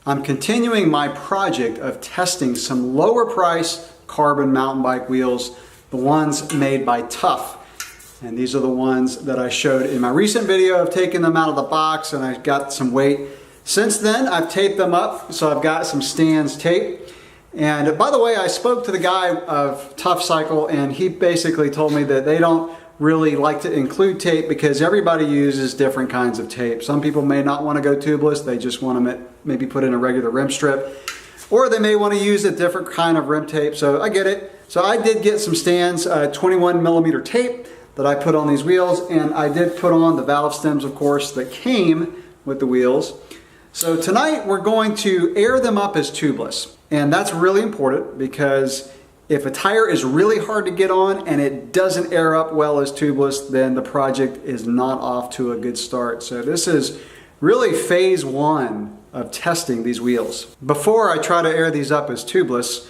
I'm continuing my project of testing some lower price carbon mountain bike wheels, the ones made by Tuff. And these are the ones that I showed in my recent video of taking them out of the box, and I got some weight. Since then, I've taped them up, so I've got some stands taped. And by the way, I spoke to the guy of Tuff Cycle, and he basically told me that they don't really like to include tape because everybody uses different kinds of tape. Some people may not want to go tubeless, they just want to maybe put in a regular rim strip, or they may want to use a different kind of rim tape, so I get it. So I did get some stands, 21 millimeter tape that I put on these wheels, and I did put on the valve stems, of course, that came with the wheels. So tonight we're going to air them up as tubeless, and that's really important because if a tire is really hard to get on and it doesn't air up well as tubeless, then the project is not off to a good start. So this is really phase one of testing these wheels. Before I try to air these up as tubeless,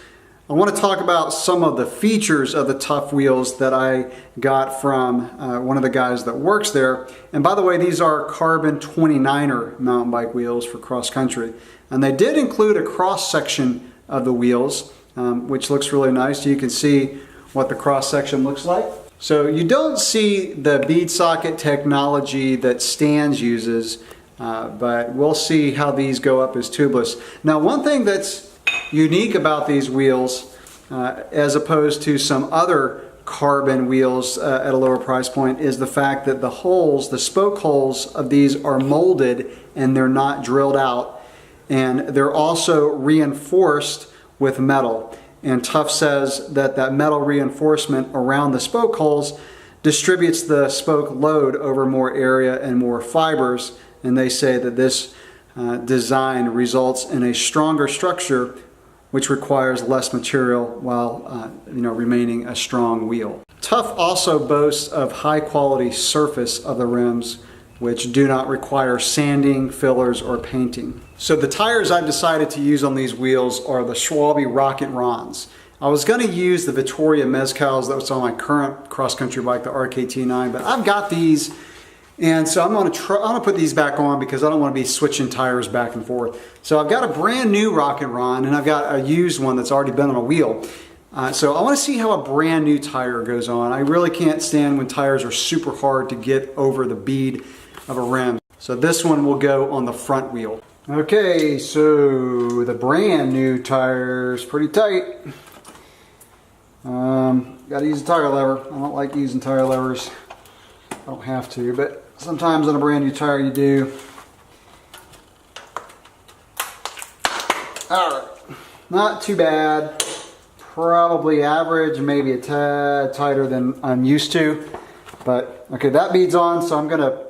I want to talk about some of the features of the Tuff wheels that I got from one of the guys that works there. And by the way, these are carbon 29er mountain bike wheels for cross country. And they did include a cross section of the wheels, which looks really nice. You can see what the cross section looks like. So you don't see the bead socket technology that Stans uses, but we'll see how these go up as tubeless. Now, one thing that's unique about these wheels, as opposed to some other carbon wheels at a lower price point, is the fact that the holes, the spoke holes of these are molded and they're not drilled out. And they're also reinforced with metal, and Tuff says that that metal reinforcement around the spoke holes distributes the spoke load over more area and more fibers, and they say that this design results in a stronger structure which requires less material while remaining a strong wheel. Tuff also boasts of high quality surface of the rims, which do not require sanding, fillers, or painting. So the tires I've decided to use on these wheels are the Schwalbe Rocket Rons. I was going to use the Vittoria Mezcals that was on my current cross-country bike, the RKT9, but I've got these, and so I'm going to put these back on because I don't want to be switching tires back and forth. So I've got a brand new Rocket Ron, and I've got a used one that's already been on a wheel. So I want to see how a brand new tire goes on. I really can't stand when tires are super hard to get over the bead of a rim. So this one will go on the front wheel. Okay, so the brand new tire is pretty tight. Got to use a tire lever. I don't like using tire levers. I don't have to, but sometimes on a brand new tire you do. Alright, not too bad. Probably average, maybe a tad tighter than I'm used to. But okay, that bead's on, so I'm going to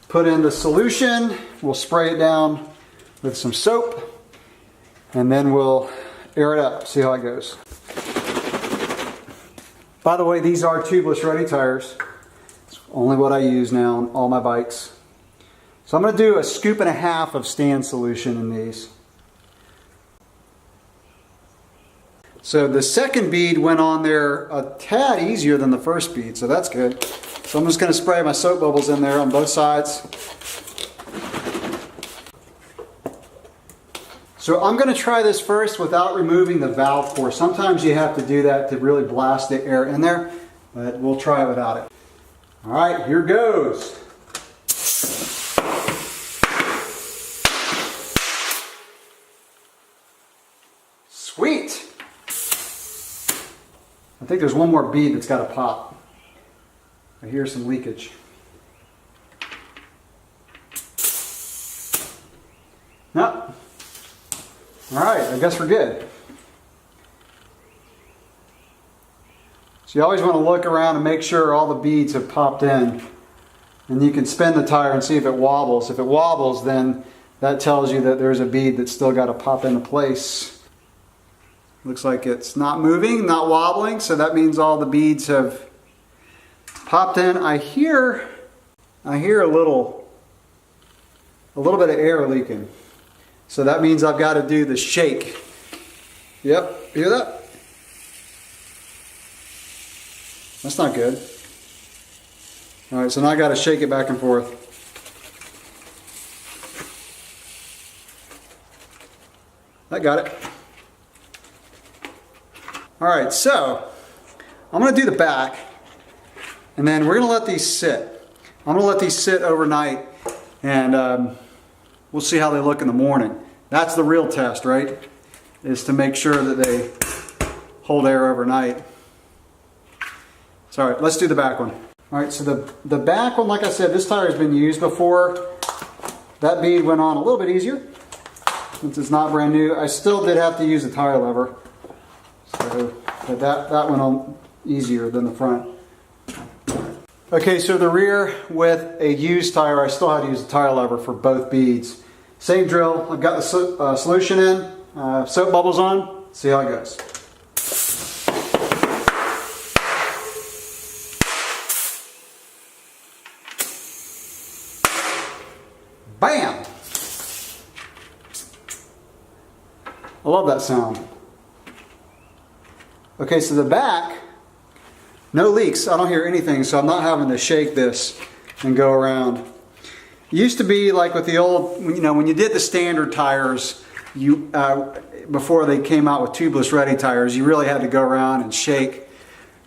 put in the solution. We'll spray it down with some soap, and then we'll air it up, see how it goes. By the way, these are tubeless ready tires. It's only what I use now on all my bikes. So I'm going to do a scoop and a half of Stan solution in these. So the second bead went on there a tad easier than the first bead, so that's good. So I'm just going to spray my soap bubbles in there on both sides. So I'm going to try this first without removing the valve core. Sometimes you have to do that to really blast the air in there, but we'll try it without it. All right, here goes. Sweet. I think there's one more bead that's got to pop. I hear some leakage. No. All right, I guess we're good. So you always want to look around and make sure all the beads have popped in. And you can spin the tire and see if it wobbles. If it wobbles, then that tells you that there's a bead that's still got to pop into place. Looks like it's not moving, not wobbling, so that means all the beads have popped in. I hear a little bit of air leaking. So that means I've got to do the shake. Yep, hear that? That's not good. All right, so now I got to shake it back and forth. I got it. All right, so I'm gonna do the back, and then we're gonna let these sit. I'm gonna let these sit overnight, and we'll see how they look in the morning. That's the real test, right? Is to make sure that they hold air overnight. So, all right, let's do the back one. All right, so the back one, like I said, this tire has been used before. That bead went on a little bit easier since it's not brand new. I still did have to use the tire lever. So, but that went on easier than the front. Okay, so the rear with a used tire, I still had to use the tire lever for both beads. Same drill, I've got the solution in, soap bubbles on, see how it goes. Bam! I love that sound. Okay, so the back, no leaks. I don't hear anything, so I'm not having to shake this and go around. It used to be like with the old, you know, when you did the standard tires, you before they came out with tubeless ready tires, you really had to go around and shake,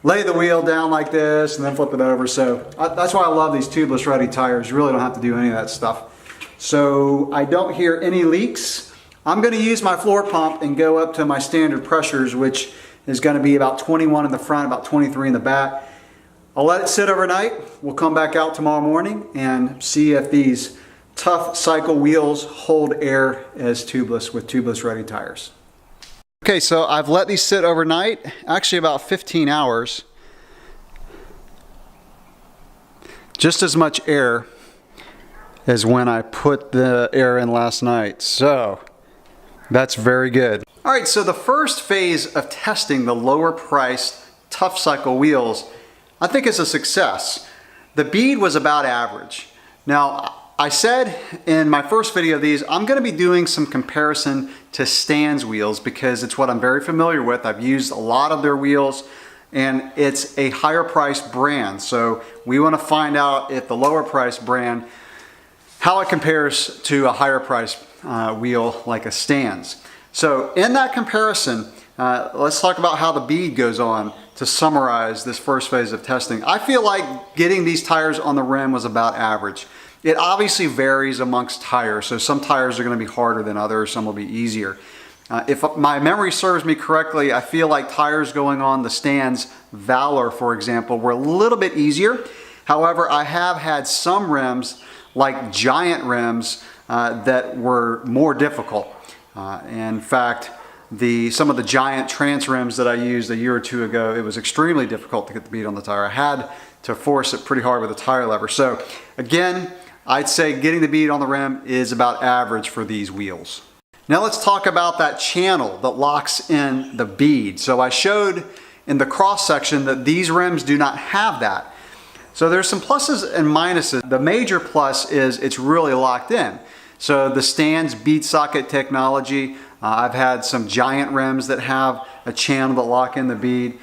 lay the wheel down like this, and then flip it over. So that's why I love these tubeless ready tires. You really don't have to do any of that stuff. So I don't hear any leaks. I'm going to use my floor pump and go up to my standard pressures, which is going to be about 21 in the front, about 23 in the back. I'll let it sit overnight. We'll come back out tomorrow morning and see if these Tuff cycle wheels hold air as tubeless with tubeless ready tires. Okay, so I've let these sit overnight, actually about 15 hours. Just as much air as when I put the air in last night. So that's very good. All right, so the first phase of testing the lower priced Tuff cycle wheels, I think is a success. The bead was about average. Now, I said in my first video of these, I'm gonna be doing some comparison to Stan's wheels because it's what I'm very familiar with. I've used a lot of their wheels and it's a higher priced brand. So we wanna find out if the lower priced brand, how it compares to a higher priced wheel like a Stan's. So in that comparison, let's talk about how the bead goes on to summarize this first phase of testing. I feel like getting these tires on the rim was about average. It obviously varies amongst tires, so some tires are going to be harder than others, some will be easier. If my memory serves me correctly, I feel like tires going on the Stan's Valor, for example, were a little bit easier. However, I have had some rims, like Giant rims, that were more difficult. In fact, some of the Giant Trans rims that I used a year or two ago, it was extremely difficult to get the bead on the tire. I had to force it pretty hard with a tire lever. So again, I'd say getting the bead on the rim is about average for these wheels. Now let's talk about that channel that locks in the bead. So I showed in the cross section that these rims do not have that. So there's some pluses and minuses. The major plus is it's really locked in. So the Stan's bead socket technology, I've had some Giant rims that have a channel that lock in the bead.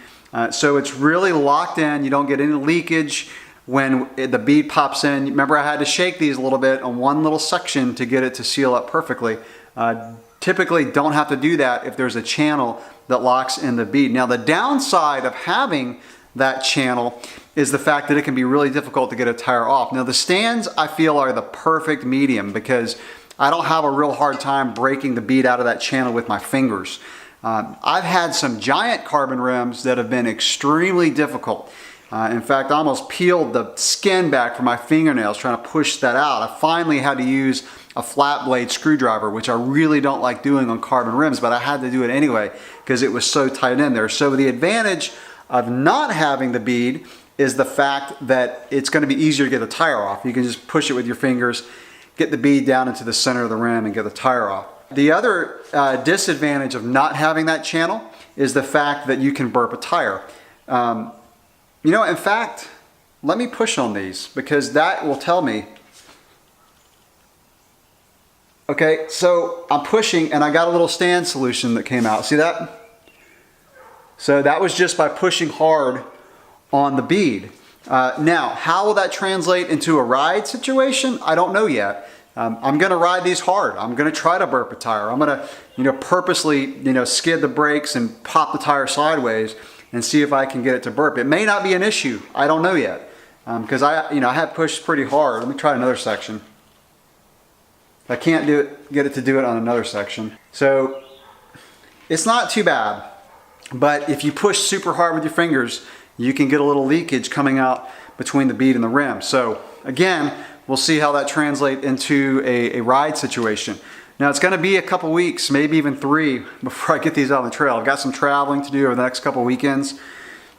So it's really locked in. You don't get any leakage when the bead pops in. Remember, I had to shake these a little bit on one little section to get it to seal up perfectly. Typically don't have to do that if there's a channel that locks in the bead. Now the downside of having that channel is the fact that it can be really difficult to get a tire off. Now the Stan's, I feel, are the perfect medium because I don't have a real hard time breaking the bead out of that channel with my fingers. I've had some Giant carbon rims that have been extremely difficult. In fact, I almost peeled the skin back from my fingernails trying to push that out. I finally had to use a flat blade screwdriver, which I really don't like doing on carbon rims, but I had to do it anyway because it was so tight in there. So the advantage of not having the bead is the fact that it's going to be easier to get the tire off. You can just push it with your fingers, get the bead down into the center of the rim and get the tire off. The other disadvantage of not having that channel is the fact that you can burp a tire. You know, in fact, let me push on these because that will tell me. Okay, so I'm pushing and I got a little stand solution that came out. See that? So that was just by pushing hard on the bead. Now, how will that translate into a ride situation? I don't know yet. I'm going to ride these hard. I'm going to try to burp a tire. I'm going to, purposely, skid the brakes and pop the tire sideways and see if I can get it to burp. It may not be an issue. I don't know yet. Because I have pushed pretty hard. Let me try another section. I can't get it to do it on another section. So it's not too bad. But if you push super hard with your fingers, you can get a little leakage coming out between the bead and the rim. So again, we'll see how that translates into a ride situation. Now it's going to be a couple weeks, maybe even 3, before I get these out on the trail. I've got some traveling to do over the next couple weekends.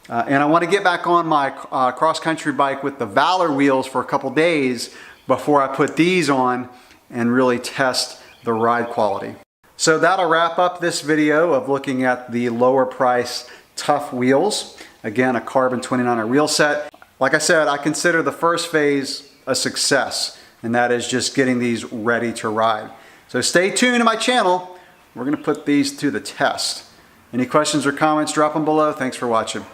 And I want to get back on my cross-country bike with the Valor wheels for a couple days before I put these on and really test the ride quality. So that'll wrap up this video of looking at the lower price Tuff wheels. Again, a carbon 29er wheel set. Like I said, I consider the first phase a success, and that is just getting these ready to ride. So stay tuned to my channel. We're going to put these to the test. Any questions or comments, drop them below. Thanks for watching.